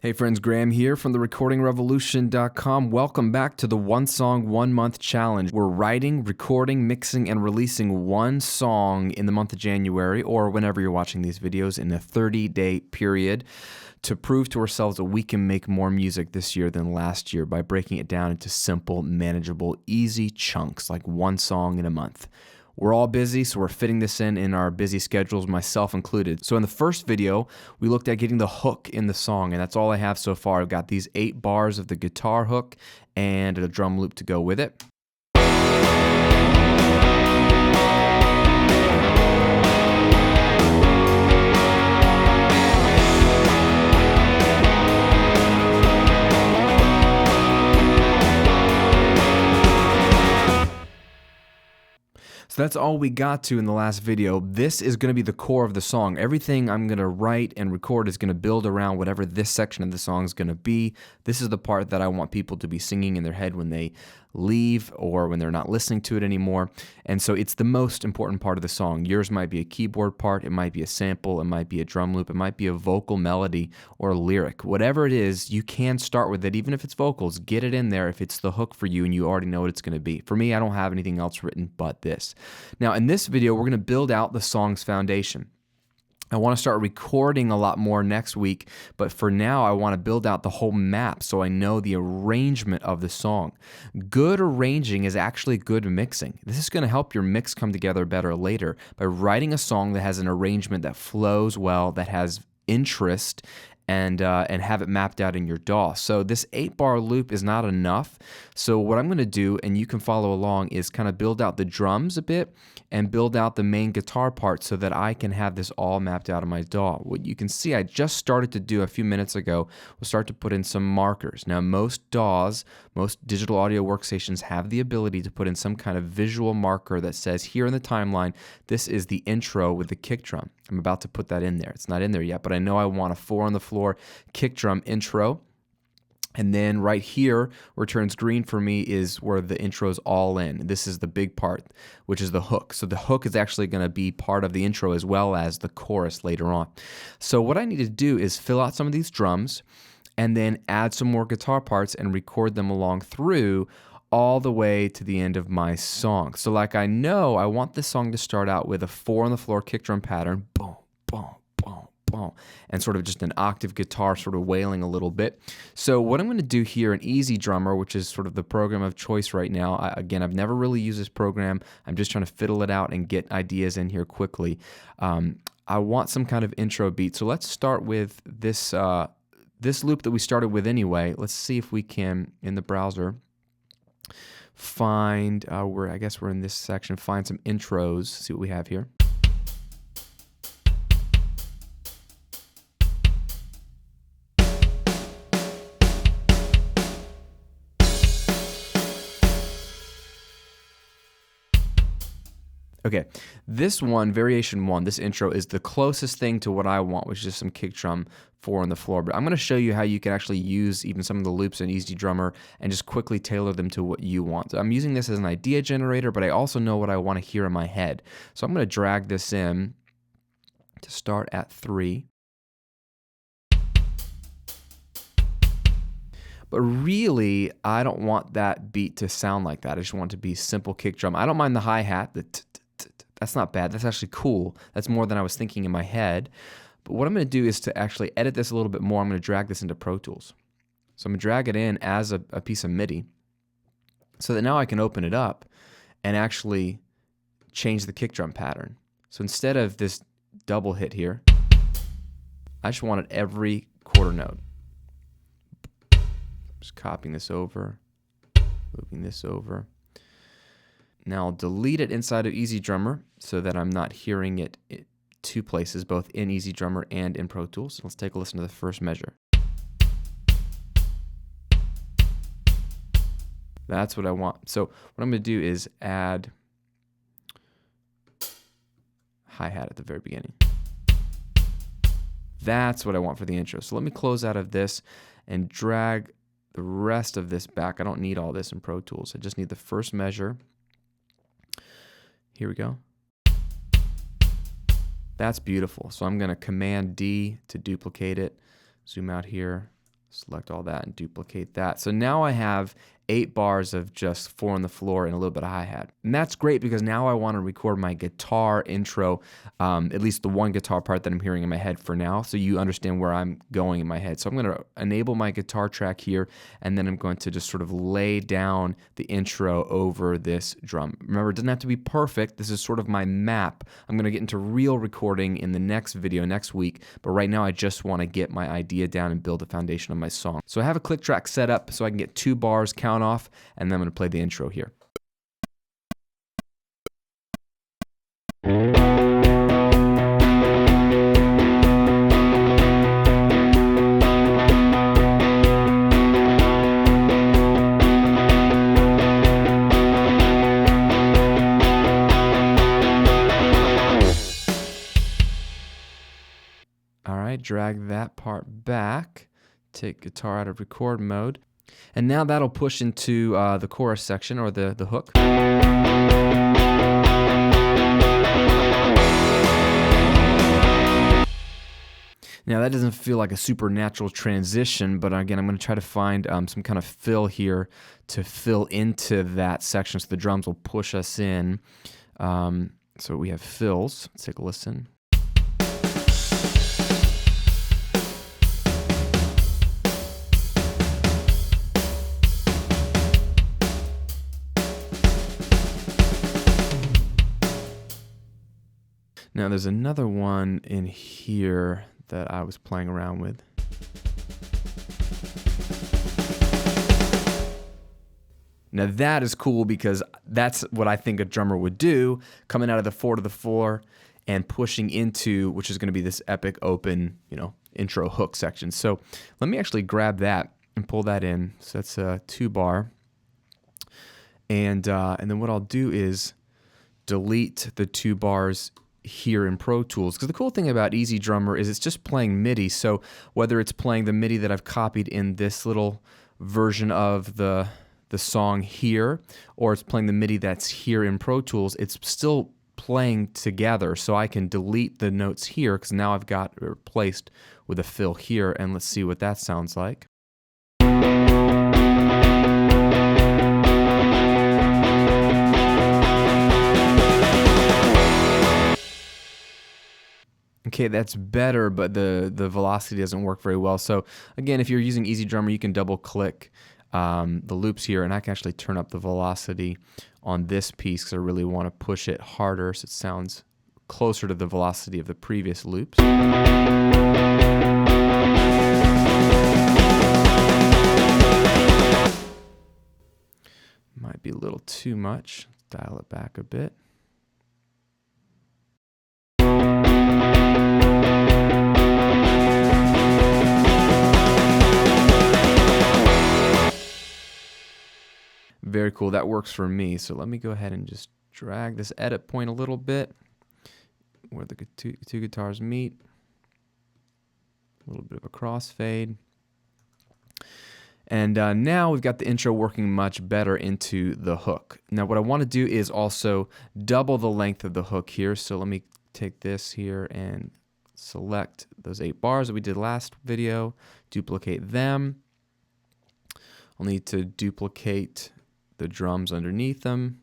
Hey friends, Graham here from therecordingrevolution.com. Welcome back to the One Song, 1 Month Challenge. We're writing, recording, mixing, and releasing one song in the month of January, or whenever you're watching these videos, in a 30-day period to prove to ourselves that we can make more music this year than last year by breaking it down into simple, manageable, easy chunks, like one song in a month. We're all busy, so we're fitting this in our busy schedules, myself included. So in the first video, we looked at getting the hook in the song, and that's all I have so far. I've got these 8 bars of the guitar hook and a drum loop to go with it. So that's all we got to in the last video. This is going to be the core of the song. Everything I'm going to write and record is going to build around whatever this section of the song is going to be. This is the part that I want people to be singing in their head when they leave or when they're not listening to it anymore. And so it's the most important part of the song. Yours might be a keyboard part, it might be a sample, it might be a drum loop, it might be a vocal melody or a lyric. Whatever it is, you can start with it, even if it's vocals. Get it in there if it's the hook for you and you already know what it's going to be. For me, I don't have anything else written but this. Now, in this video, we're going to build out the song's foundation. I want to start recording a lot more next week, but for now I want to build out the whole map so I know the arrangement of the song. Good arranging is actually good mixing. This is going to help your mix come together better later by writing a song that has an arrangement that flows well, that has interest, and have it mapped out in your DAW. So this 8-bar loop is not enough. So what I'm going to do, and you can follow along, is kind of build out the drums a bit and build out the main guitar part so that I can have this all mapped out in my DAW. What you can see I just started to do a few minutes ago was start to put in some markers. Now most DAWs, most digital audio workstations have the ability to put in some kind of visual marker that says here in the timeline, this is the intro with the kick drum. I'm about to put that in there. It's not in there yet, but I know I want a 4 on the floor kick drum intro. And then right here, where it turns green for me, is where the intro's all in. This is the big part, which is the hook. So the hook is actually going to be part of the intro as well as the chorus later on. So what I need to do is fill out some of these drums and then add some more guitar parts and record them along through all the way to the end of my song. So like I know I want this song to start out with a 4 on the floor kick drum pattern, boom, boom, boom, boom, and sort of just an octave guitar sort of wailing a little bit. So what I'm going to do here in Easy Drummer, which is sort of the program of choice right now, again, I've never really used this program. I'm just trying to fiddle it out and get ideas in here quickly. I want some kind of intro beat. So let's start with this, this loop that we started with anyway. Let's see if we can, in the browser, find, I guess we're in this section, find some intros, see what we have here. Okay, this one, variation 1, this intro is the closest thing to what I want, which is some kick drum 4 on the floor. But I'm going to show you how you can actually use even some of the loops in Easy Drummer and just quickly tailor them to what you want. So I'm using this as an idea generator, but I also know what I want to hear in my head. So I'm going to drag this in to start at 3. But really, I don't want that beat to sound like that. I just want it to be simple kick drum. I don't mind the hi-hat, that's not bad. That's actually cool. That's more than I was thinking in my head. But what I'm going to do is to actually edit this a little bit more. I'm going to drag this into Pro Tools. So I'm going to drag it in as a piece of MIDI so that now I can open it up and actually change the kick drum pattern. So instead of this double hit here, I just wanted every quarter note. Just copying this over, moving this over. Now I'll delete it inside of Easy Drummer so that I'm not hearing it in 2 places, both in Easy Drummer and in Pro Tools. Let's take a listen to the first measure. That's what I want. So what I'm going to do is add hi-hat at the very beginning. That's what I want for the intro. So let me close out of this and drag the rest of this back. I don't need all this in Pro Tools. I just need the first measure. Here we go. That's beautiful. So I'm going to Command D to duplicate it. Zoom out here. Select all that and duplicate that. So now I have 8 bars of just 4 on the floor and a little bit of hi-hat. And that's great because now I want to record my guitar intro, at least the one guitar part that I'm hearing in my head for now, so you understand where I'm going in my head. So I'm going to enable my guitar track here, and then I'm going to just sort of lay down the intro over this drum. Remember, it doesn't have to be perfect. This is sort of my map. I'm going to get into real recording in the next video next week, but right now I just want to get my idea down and build the foundation of my song. So I have a click track set up so I can get 2 bars, count off, and then I'm going to play the intro here. All right, drag that part back, take guitar out of record mode, and now that'll push into the chorus section, or the hook. Now that doesn't feel like a supernatural transition, but again, I'm going to try to find some kind of fill here to fill into that section so the drums will push us in. So we have fills. Let's take a listen. Now there's another one in here that I was playing around with. Now that is cool because that's what I think a drummer would do, coming out of the 4 to the 4 and pushing into, which is going to be this epic open, intro hook section. So let me actually grab that and pull that in. So that's a 2 bar. And then what I'll do is delete the 2 bars here in Pro Tools, because the cool thing about Easy Drummer is it's just playing MIDI. So whether it's playing the MIDI that I've copied in this little version of the song here, or it's playing the MIDI that's here in Pro Tools, it's still playing together. So I can delete the notes here because now I've got it replaced with a fill here, and let's see what that sounds like. Okay, that's better, but the velocity doesn't work very well. So again, if you're using Easy Drummer, you can double click the loops here, and I can actually turn up the velocity on this piece because I really want to push it harder so it sounds closer to the velocity of the previous loops. Might be a little too much. Dial it back a bit. Very cool. That works for me. So let me go ahead and just drag this edit point a little bit where the two guitars meet. A little bit of a crossfade. And now we've got the intro working much better into the hook. Now what I want to do is also double the length of the hook here. So let me take this here and select those 8 bars that we did last video, duplicate them. I'll need to duplicate the drums underneath them.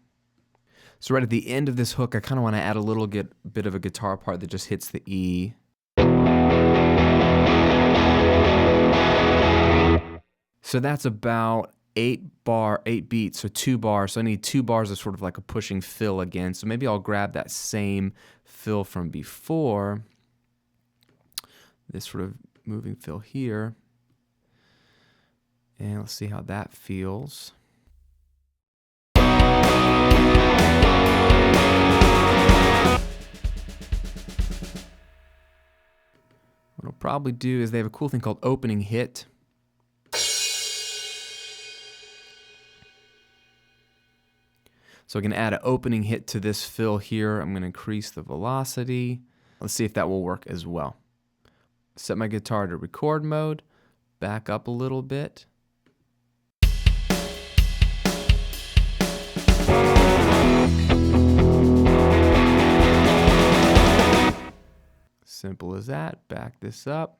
So right at the end of this hook, I kind of want to add a little bit of a guitar part that just hits the E. So that's about 8 beats, so 2 bars. So I need 2 bars of sort of like a pushing fill again. So maybe I'll grab that same fill from before, this sort of moving fill here, and let's see how that feels. What I'll probably do is they have a cool thing called opening hit. So I can add an opening hit to this fill here. I'm going to increase the velocity. Let's see if that will work as well. Set my guitar to record mode, back up a little bit. Simple as that. Back this up.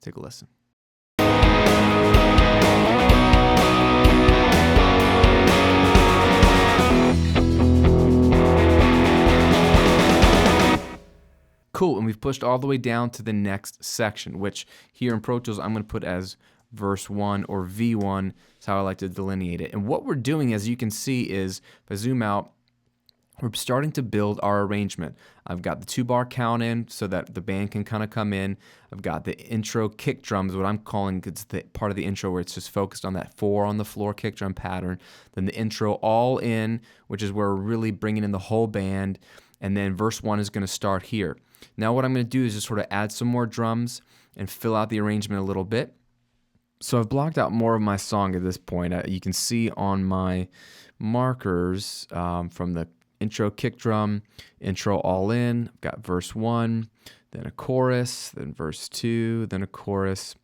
take a listen. Cool, and we've pushed all the way down to the next section, which here in Pro Tools I'm going to put as verse 1 or V1. That's how I like to delineate it. And what we're doing, as you can see, is if I zoom out, we're starting to build our arrangement. I've got the 2-bar count in so that the band can kind of come in. I've got the intro kick drums, what I'm calling, it's the part of the intro where it's just focused on that 4 on the floor kick drum pattern. Then the intro all in, which is where we're really bringing in the whole band. And then verse 1 is going to start here. Now what I'm going to do is just sort of add some more drums and fill out the arrangement a little bit. So I've blocked out more of my song at this point. You can see on my markers from the intro kick drum, intro all in, I've got verse 1, then a chorus, then verse 2, then a chorus,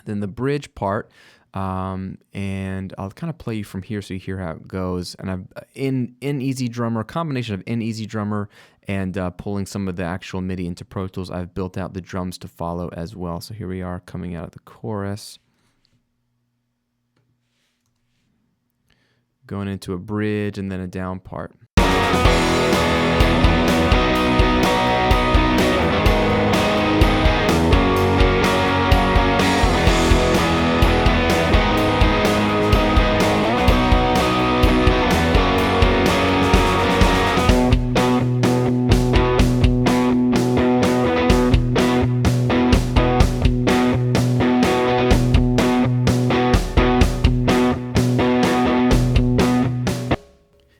then the bridge part. And I'll kind of play you from here so you hear how it goes. And I've in Easy Drummer, a combination of in Easy Drummer and pulling some of the actual MIDI into Pro Tools, I've built out the drums to follow as well. So here we are coming out of the chorus, going into a bridge and then a down part.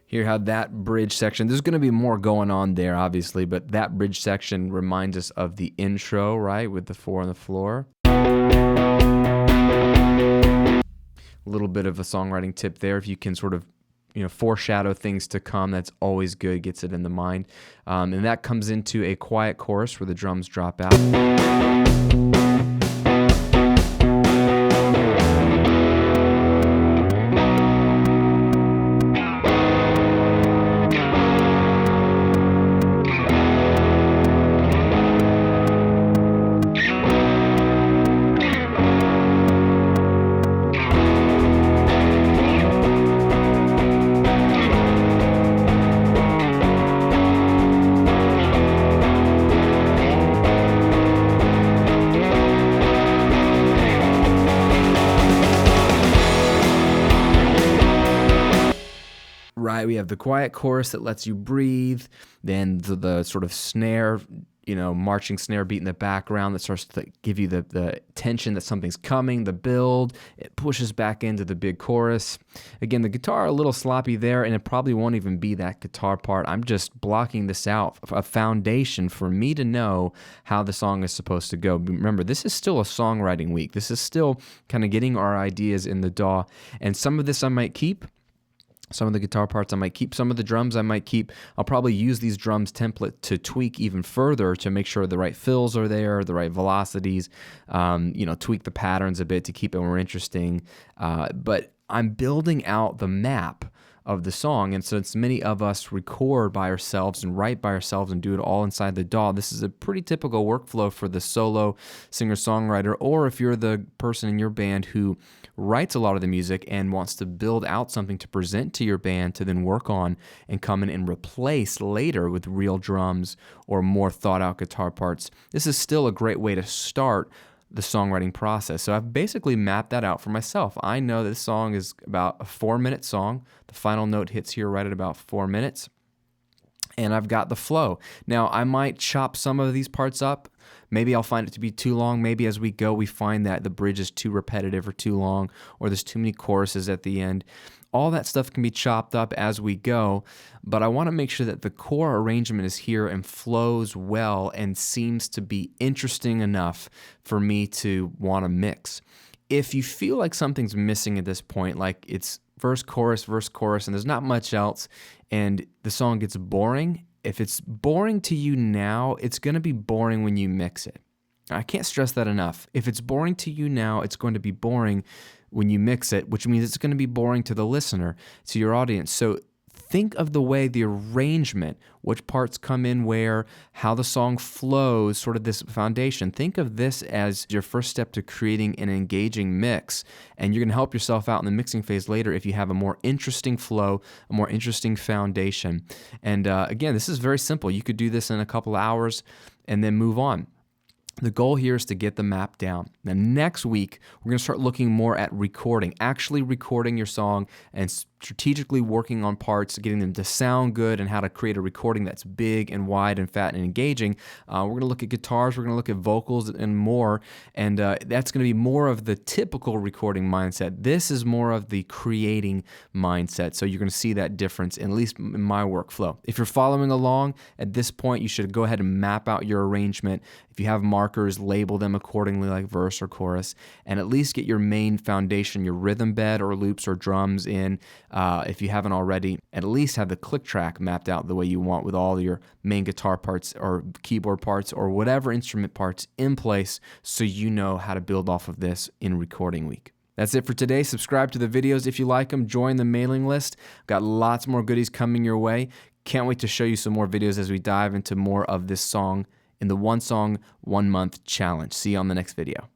Here how that bridge section, there's going to be more going on there obviously, but that bridge section reminds us of the intro, right, with the 4 on the floor. A little bit of a songwriting tip there. If you can sort of foreshadow things to come, that's always good, gets it in the mind. And that comes into a quiet chorus where the drums drop out. Right, we have the quiet chorus that lets you breathe, then the sort of snare, marching snare beat in the background that starts to give you the tension that something's coming, the build, it pushes back into the big chorus. Again, the guitar a little sloppy there, and it probably won't even be that guitar part. I'm just blocking this out, a foundation for me to know how the song is supposed to go. Remember, this is still a songwriting week. This is still kind of getting our ideas in the DAW, and some of this I might keep. Some of the guitar parts I might keep, some of the drums I might keep. I'll probably use these drums template to tweak even further to make sure the right fills are there, the right velocities, tweak the patterns a bit to keep it more interesting. But I'm building out the map of the song, and since many of us record by ourselves and write by ourselves and do it all inside the DAW, this is a pretty typical workflow for the solo singer-songwriter, or if you're the person in your band who writes a lot of the music and wants to build out something to present to your band to then work on and come in and replace later with real drums or more thought-out guitar parts. This is still a great way to start the songwriting process. So I've basically mapped that out for myself. I know this song is about a 4-minute song. The final note hits here right at about 4 minutes. And I've got the flow. Now, I might chop some of these parts up. Maybe I'll find it to be too long. Maybe as we go, we find that the bridge is too repetitive or too long, or there's too many choruses at the end. All that stuff can be chopped up as we go, but I want to make sure that the core arrangement is here and flows well and seems to be interesting enough for me to want to mix. If you feel like something's missing at this point, like it's verse, chorus, and there's not much else, and the song gets boring, if it's boring to you now, it's going to be boring when you mix it. I can't stress that enough. If it's boring to you now, it's going to be boring when you mix it, which means it's going to be boring to the listener, to your audience. So think of the way the arrangement, which parts come in where, how the song flows, sort of this foundation. Think of this as your first step to creating an engaging mix, and you're going to help yourself out in the mixing phase later if you have a more interesting flow, a more interesting foundation. And again, this is very simple. You could do this in a couple hours and then move on. The goal here is to get the map down. Now, next week, we're going to start looking more at recording, actually recording your song and strategically working on parts, getting them to sound good, and how to create a recording that's big and wide and fat and engaging. We're going to look at guitars, we're going to look at vocals and more, and that's going to be more of the typical recording mindset. This is more of the creating mindset, so you're going to see that difference, at least in my workflow. If you're following along at this point, you should go ahead and map out your arrangement. If you have markers, label them accordingly like verse or chorus, and at least get your main foundation, your rhythm bed or loops or drums in. If you haven't already, at least have the click track mapped out the way you want with all your main guitar parts or keyboard parts or whatever instrument parts in place, so you know how to build off of this in recording week. That's it for today. Subscribe to the videos if you like them. Join the mailing list. Got lots more goodies coming your way. Can't wait to show you some more videos as we dive into more of this song in the One Song, 1 Month Challenge. See you on the next video.